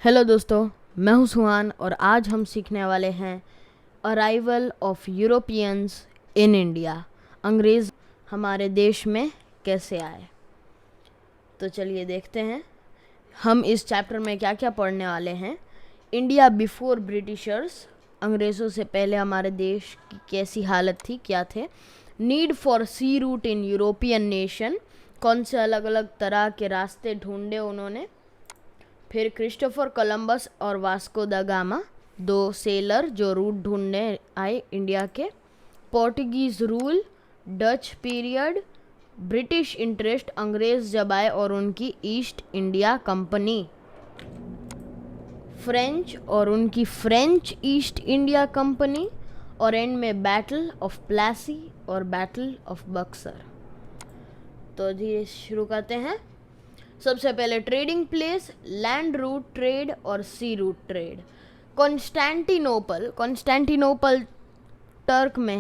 Hello दोस्तों, मैं हूं सुहान और आज हम सीखने वाले हैं arrival of Europeans in India. अंग्रेज़ हमारे देश में कैसे आए। तो चलिए देखते हैं हम इस चैप्टर में क्या क्या पढ़ने वाले हैं। इंडिया बिफोर ब्रिटिशर्स, अंग्रेज़ों से पहले हमारे देश की कैसी हालत थी, क्या थे। Need for sea route in European nation, कौन से अलग अलग तरह के रास्ते ढूंढे उन्होंने। फिर क्रिस्टोफर कोलंबस और वास्को द गामा, दो सेलर जो रूट ढूंढने आए इंडिया के। Portuguese rule, Dutch period, British interest, अंग्रेज़ जब आए और उनकी ईस्ट इंडिया कंपनी। फ्रेंच और उनकी फ्रेंच ईस्ट इंडिया कंपनी। और एंड में बैटल ऑफ प्लासी और बैटल ऑफ बक्सर। तो धीरे शुरू करते हैं। सबसे पहले trading place, land route trade और सी रूट ट्रेड। कॉन्स्टेंटिनोपल तुर्क में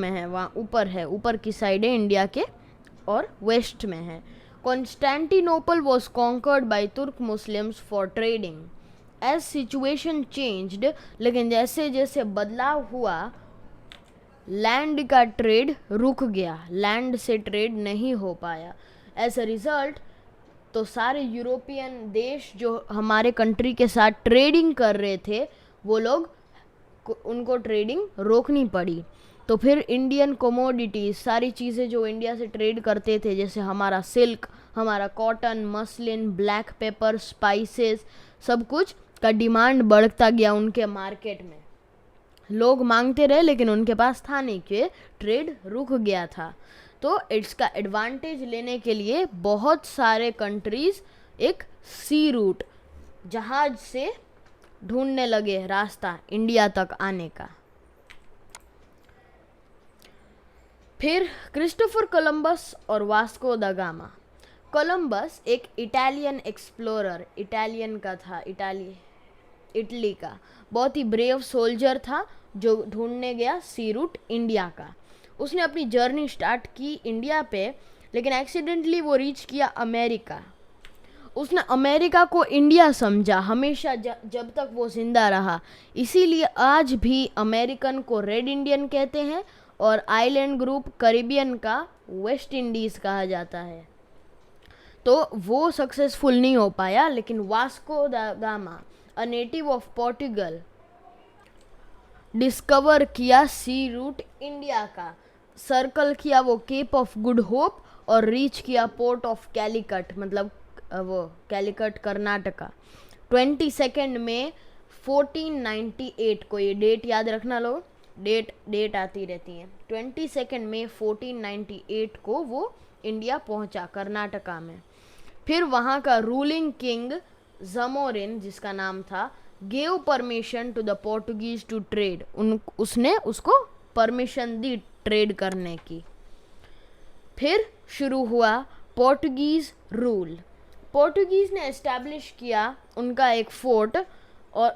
है, वहाँ ऊपर है, ऊपर की साइड है इंडिया के और वेस्ट में है। Constantinople was conquered by Turk Muslims for trading. As situation changed, लेकिन जैसे जैसे बदलाव हुआ लैंड का ट्रेड रुक गया, लैंड से ट्रेड नहीं हो पाया। एज अ रिजल्ट तो सारे यूरोपियन देश जो हमारे कंट्री के साथ ट्रेडिंग कर रहे थे वो लोग उनको ट्रेडिंग रोकनी पड़ी। तो फिर इंडियन कोमोडिटीज, सारी चीज़ें जो इंडिया से ट्रेड करते थे, जैसे हमारा सिल्क, हमारा cotton, muslin, black pepper, spices, सब कुछ का डिमांड बढ़ता गया उनके मार्केट में। लोग मांगते रहे लेकिन उनके पास था नहीं, कि ट्रेड रुक गया था। तो इसका एडवांटेज लेने के लिए बहुत सारे कंट्रीज एक सी रूट, जहाज से ढूंढने लगे रास्ता इंडिया तक आने का। फिर क्रिस्टोफर कोलंबस और वास्को द गामा। कोलंबस एक इटालियन एक्सप्लोरर, इटालियन का था, इटली का बहुत ही ब्रेव सोल्जर था जो ढूंढने गया सी रूट इंडिया का। उसने अपनी जर्नी स्टार्ट की इंडिया पे, लेकिन एक्सीडेंटली वो रीच किया अमेरिका। उसने अमेरिका को इंडिया समझा हमेशा, जब तक वो जिंदा रहा। इसीलिए आज भी अमेरिकन को रेड इंडियन कहते हैं और आइलैंड ग्रुप करिबियन का वेस्ट इंडीज़ कहा जाता है। तो वो सक्सेसफुल नहीं हो पाया, लेकिन Vasco the gamma, a native of Portugal, discover किया सी रूट इंडिया का। सर्कल किया वो केप ऑफ गुड होप और रीच किया पोर्ट ऑफ कैलिकट, मतलब वो कैलिकट कर्नाटका। 22 मई 1498 को, ये डेट याद रखना लोग, डेट आती रहती है। 22 मई 1498 को वो इंडिया पहुंचा कर्नाटका में। फिर वहाँ का रूलिंग किंग जमोरिन, जिसका नाम था, gave permission to the Portuguese to trade. उसने उसको परमिशन दी ट्रेड करने की। फिर शुरू हुआ पोर्टुगीज रूल। पोर्टुगीज ने एस्टैब्लिश किया उनका एक फोर्ट और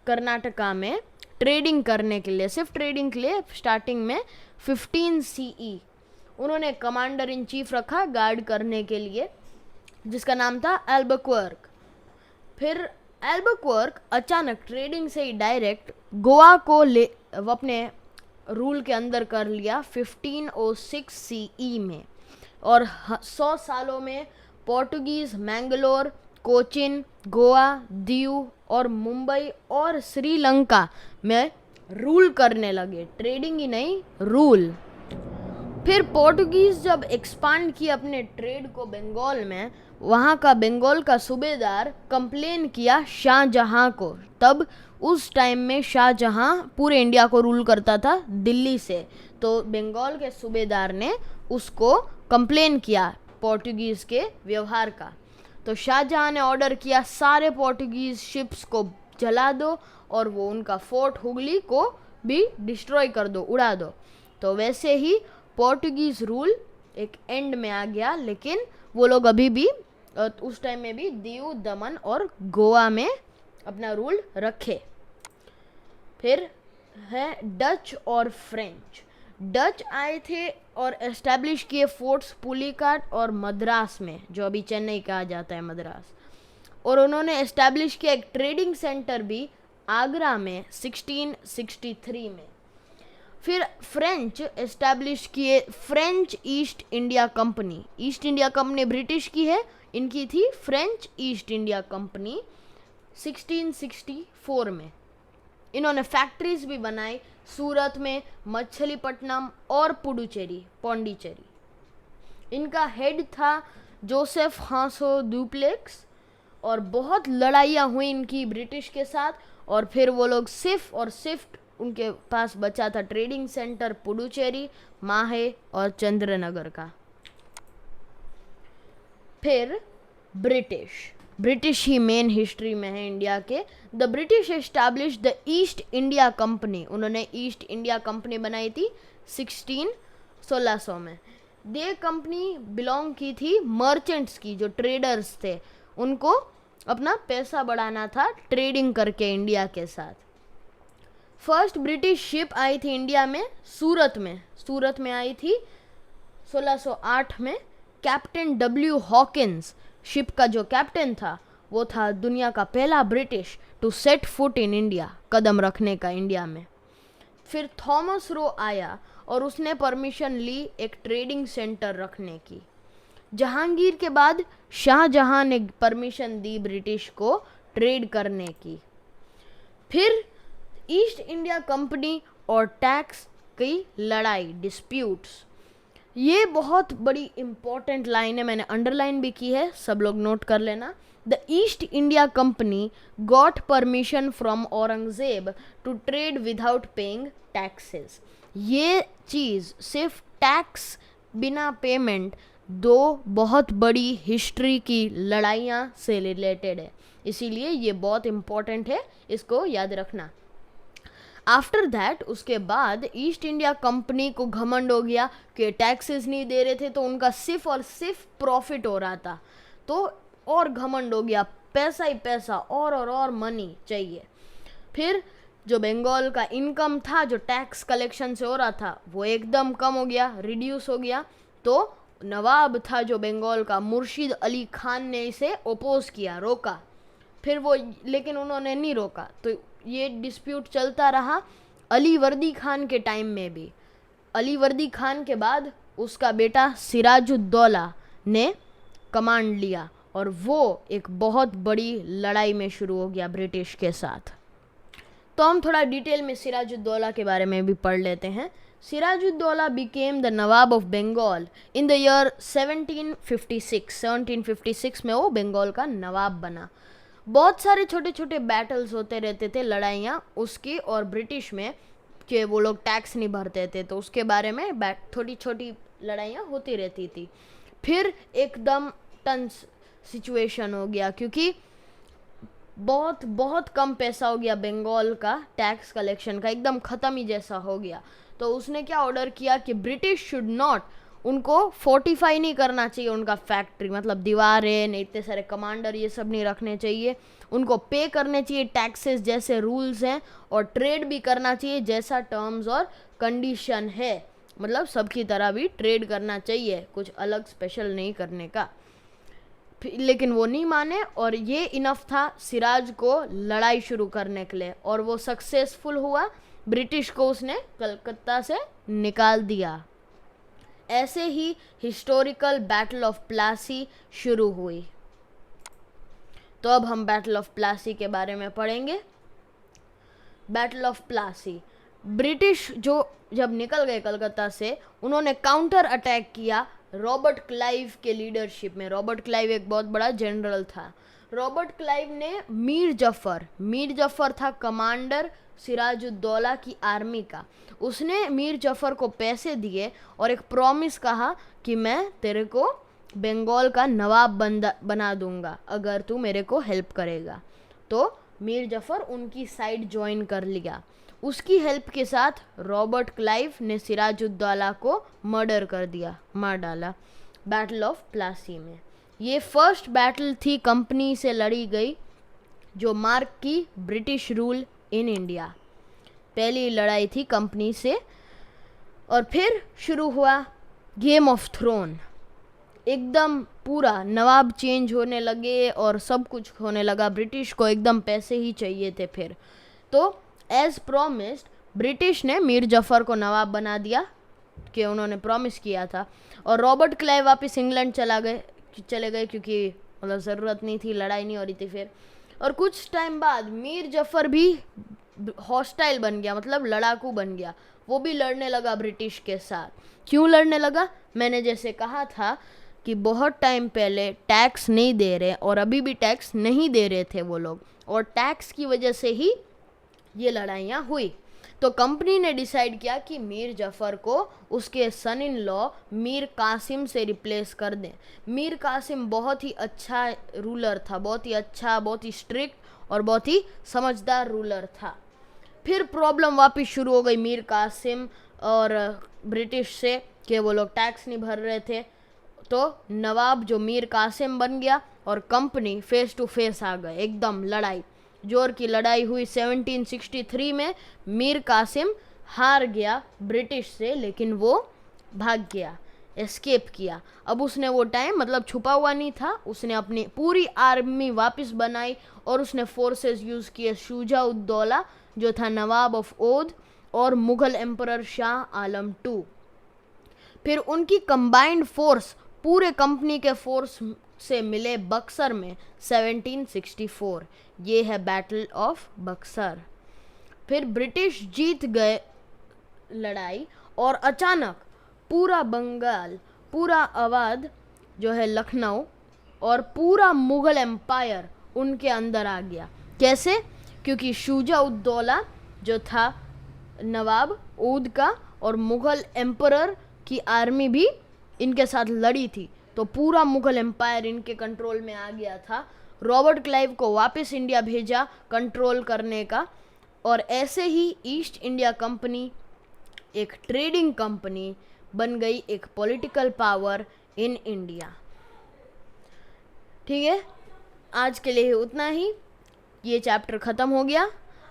कर्नाटका में ट्रेडिंग करने के लिए, सिर्फ ट्रेडिंग के लिए। स्टार्टिंग में 15 CE उन्होंने कमांडर इन चीफ रखा गार्ड करने के लिए, जिसका नाम था एल्बक्वर्क। फिर एल्बक्वर्क अचानक ट्रेडिंग से ही डायरेक्ट गोवा को अपने रूल के अंदर कर लिया 1506 CE में। और 100 सालों में पोर्टुगीज मैंगलोर, कोचिन, गोवा, दीव और मुंबई और श्रीलंका में रूल करने लगे, ट्रेडिंग ही नहीं, रूल। फिर पोर्टुगीज जब एक्सपांड किया अपने ट्रेड को बंगाल में, वहाँ का बंगाल का सूबेदार कंप्लेन किया शाहजहां को। तब उस टाइम में शाहजहां पूरे इंडिया को रूल करता था दिल्ली से, तो बंगाल के सूबेदार ने उसको कंप्लेन किया पोर्टुगीज़ के व्यवहार का। तो शाहजहां ने ऑर्डर किया सारे पोर्टुगीज़ शिप्स को जला दो और वो उनका फोर्ट हुगली को भी डिस्ट्रॉय कर दो, उड़ा दो। तो वैसे ही पोर्टुगीज़ रूल एक एंड में आ गया, लेकिन वो लोग अभी भी उस टाइम में भी दीव, दमन और गोवा में अपना रूल रखे। फिर है डच और फ्रेंच। डच आए थे और एस्टैब्लिश किए फोर्ट्स पुलिकाट और मद्रास में, जो अभी चेन्नई कहा जाता है मद्रास। और उन्होंने एस्टैब्लिश किया एक ट्रेडिंग सेंटर भी आगरा में 1663 में। फिर फ्रेंच एस्टैब्लिश किए French east India company. East India company British की है, इनकी थी फ्रेंच ईस्ट इंडिया कंपनी 1664 में। इन्होंने फैक्ट्रीज भी बनाई सूरत में, मछलीपट्टनम और पुडुचेरी पौंडीचेरी। इनका हेड था जोसेफ हांसो डुप्लेक्स और बहुत लड़ाइयाँ हुई इनकी ब्रिटिश के साथ, और फिर वो लोग सिर्फ और सिर्फ उनके पास बचा था ट्रेडिंग सेंटर पुडुचेरी, माहे और चंद्रनगर का। फिर ब्रिटिश ही मेन हिस्ट्री में है इंडिया के। The British establish the East India company. उन्होंने ईस्ट इंडिया कंपनी बनाई थी 1600 में। ये कंपनी बिलोंग की थी मर्चेंट्स की, जो ट्रेडर्स थे, उनको अपना पैसा बढ़ाना था ट्रेडिंग करके इंडिया के साथ। फर्स्ट ब्रिटिश शिप आई थी इंडिया में सूरत में आई थी 1608 में। कैप्टन डब्ल्यू हॉकिंस शिप का जो कैप्टन था, वो था दुनिया का पहला British to set foot in India, कदम रखने का इंडिया में। फिर थॉमस रो आया और उसने परमिशन ली एक ट्रेडिंग सेंटर रखने की। जहांगीर के बाद शाहजहां ने परमिशन दी ब्रिटिश को ट्रेड करने की। फिर ईस्ट इंडिया कंपनी और टैक्स की लड़ाई, डिस्प्यूट्स। ये बहुत बड़ी इंपॉर्टेंट लाइन है, मैंने अंडरलाइन भी की है, सब लोग नोट कर लेना। The East India company got permission from Aurangzeb to trade without paying taxes. ये चीज़ सिर्फ टैक्स बिना पेमेंट, दो बहुत बड़ी हिस्ट्री की लड़ाइयाँ से रिलेटेड है, इसीलिए ये बहुत इम्पॉर्टेंट है, इसको याद रखना। आफ्टर दैट, उसके बाद ईस्ट इंडिया कंपनी को घमंड हो गया कि टैक्सेस नहीं दे रहे थे तो उनका सिर्फ और सिर्फ प्रॉफिट हो रहा था, तो और घमंड हो गया, पैसा ही पैसा, और मनी चाहिए। फिर जो बंगाल का इनकम था जो टैक्स कलेक्शन से हो रहा था वो एकदम कम हो गया, रिड्यूस हो गया। तो नवाब था जो बंगाल का, मुर्शिद अली खान ने इसे ओपोज किया, रोका। फिर वो, लेकिन उन्होंने नहीं रोका, तो ये डिस्प्यूट चलता रहा अली वर्दी खान के टाइम में भी। अली वर्दी खान के बाद उसका बेटा सिराजुद्दौला ने कमांड लिया और वो एक बहुत बड़ी लड़ाई में शुरू हो गया ब्रिटिश के साथ। तो हम थोड़ा डिटेल में सिराजुद्दौला के बारे में भी पढ़ लेते हैं। Sirajuddaula became the nawab of Bengal in the year 1756 में वो बंगाल का नवाब बना। बहुत सारे छोटे छोटे बैटल्स होते रहते थे, लड़ाइयाँ उसकी और ब्रिटिश में, कि वो लोग टैक्स नहीं भरते थे, तो उसके बारे में छोटी छोटी लड़ाइयाँ होती रहती थी। फिर एकदम टंस सिचुएशन हो गया क्योंकि बहुत बहुत कम पैसा हो गया बंगाल का टैक्स कलेक्शन का, एकदम ख़त्म ही जैसा हो गया। तो उसने क्या ऑर्डर किया कि ब्रिटिश शुड नॉट, उनको फोर्टिफाई नहीं करना चाहिए उनका फैक्ट्री, मतलब दीवारें नहीं, इतने सारे कमांडर ये सब नहीं रखने चाहिए, उनको पे करने चाहिए टैक्सेस जैसे रूल्स हैं, और ट्रेड भी करना चाहिए जैसा टर्म्स और कंडीशन है, मतलब सबकी तरह भी ट्रेड करना चाहिए, कुछ अलग स्पेशल नहीं करने का। लेकिन वो नहीं माने और ये इनफ था सिराज को लड़ाई शुरू करने के लिए, और वो सक्सेसफुल हुआ, ब्रिटिश को उसने कलकत्ता से निकाल दिया। ऐसे ही हिस्टोरिकल बैटल ऑफ प्लासी शुरू हुई। तो अब हम बैटल ऑफ प्लासी के बारे में पढ़ेंगे। बैटल ऑफ प्लासी, ब्रिटिश जो जब निकल गए कलकत्ता से, उन्होंने काउंटर अटैक किया रॉबर्ट क्लाइव के लीडरशिप में। रॉबर्ट क्लाइव एक बहुत बड़ा जनरल था। रॉबर्ट क्लाइव ने मीर जफर था कमांडर सिराजुद्दौला की आर्मी का, उसने मीर जफर को पैसे दिए और एक प्रॉमिस कहा कि मैं तेरे को बंगाल का नवाब बना दूंगा अगर तू मेरे को हेल्प करेगा। तो मीर जफर उनकी साइड ज्वाइन कर लिया। उसकी हेल्प के साथ रॉबर्ट क्लाइव ने सिराजुद्दौला को मार डाला बैटल ऑफ प्लासी में। ये फर्स्ट बैटल थी कंपनी से लड़ी गई जो मार्क की ब्रिटिश रूल इन इंडिया। पहली लड़ाई थी कंपनी से। और फिर शुरू हुआ गेम ऑफ थ्रोन, एकदम पूरा नवाब चेंज होने लगे और सब कुछ होने लगा। ब्रिटिश को एकदम पैसे ही चाहिए थे फिर। तो एज प्रॉमिस्ड ब्रिटिश ने मीर जफ़र को नवाब बना दिया कि उन्होंने प्रॉमिस किया था। और रॉबर्ट क्लाइव वापस इंग्लैंड चले गए क्योंकि मतलब ज़रूरत नहीं थी, लड़ाई नहीं हो रही थी फिर। और कुछ टाइम बाद मीर जफ़र भी हॉस्टाइल बन गया, मतलब लड़ाकू बन गया। वो भी लड़ने लगा ब्रिटिश के साथ। क्यों लड़ने लगा? मैंने जैसे कहा था कि बहुत टाइम पहले टैक्स नहीं दे रहे और अभी भी टैक्स नहीं दे रहे थे वो लोग, और टैक्स की वजह से ही ये लड़ाइयाँ हुई। तो कंपनी ने डिसाइड किया कि मीर जफ़र को उसके सन इन लॉ मीर कासिम से रिप्लेस कर दें। मीर कासिम बहुत ही अच्छा रूलर था, बहुत ही अच्छा, बहुत ही स्ट्रिक्ट और बहुत ही समझदार रूलर था। फिर प्रॉब्लम वापस शुरू हो गई मीर कासिम और ब्रिटिश से कि वो लोग टैक्स नहीं भर रहे थे। तो नवाब जो मीर कासिम बन गया और कंपनी फेस टू फेस आ गए, एकदम लड़ाई, जोर की लड़ाई हुई। 1763 में मीर कासिम हार गया ब्रिटिश से, लेकिन वो भाग गया, एस्केप किया। अब उसने वो टाइम मतलब छुपा हुआ नहीं था, उसने अपनी पूरी आर्मी वापस बनाई और उसने फोर्सेस यूज़ किए। शुजा उद दौला जो था नवाब ऑफ ओध और मुग़ल एम्परर शाह आलम II। फिर उनकी कंबाइंड फोर्स पूरे कंपनी के फोर्स से मिले बक्सर में 1764। ये है बैटल ऑफ बक्सर। फिर ब्रिटिश जीत गए लड़ाई और अचानक पूरा बंगाल, पूरा अवध जो है लखनऊ और पूरा मुग़ल एम्पायर उनके अंदर आ गया। कैसे? क्योंकि शुजा उद दौला जो था नवाब ओध का और मुग़ल एम्परर की आर्मी भी इनके साथ लड़ी थी, तो पूरा मुग़ल एम्पायर इनके कंट्रोल में आ गया था। रॉबर्ट क्लाइव को वापस इंडिया भेजा कंट्रोल करने का, और ऐसे ही ईस्ट इंडिया कंपनी एक ट्रेडिंग कंपनी बन गई, एक पॉलिटिकल पावर इन इंडिया। ठीक है, आज के लिए उतना ही। ये चैप्टर ख़त्म हो गया।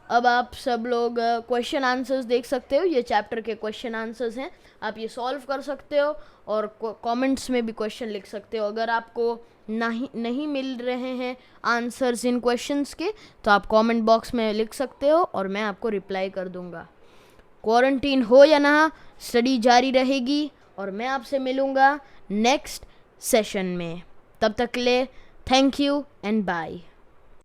अब आप सब लोग क्वेश्चन आंसर्स देख सकते हो, ये चैप्टर के क्वेश्चन आंसर्स हैं, आप ये सॉल्व कर सकते हो और कमेंट्स में भी क्वेश्चन लिख सकते हो। अगर आपको नहीं मिल रहे हैं आंसर्स इन क्वेश्चंस के तो आप कमेंट बॉक्स में लिख सकते हो और मैं आपको रिप्लाई कर दूंगा। क्वारंटीन हो या ना, स्टडी जारी रहेगी और मैं आपसे मिलूँगा नेक्स्ट सेशन में। तब तक के लिए थैंक यू एंड बाय।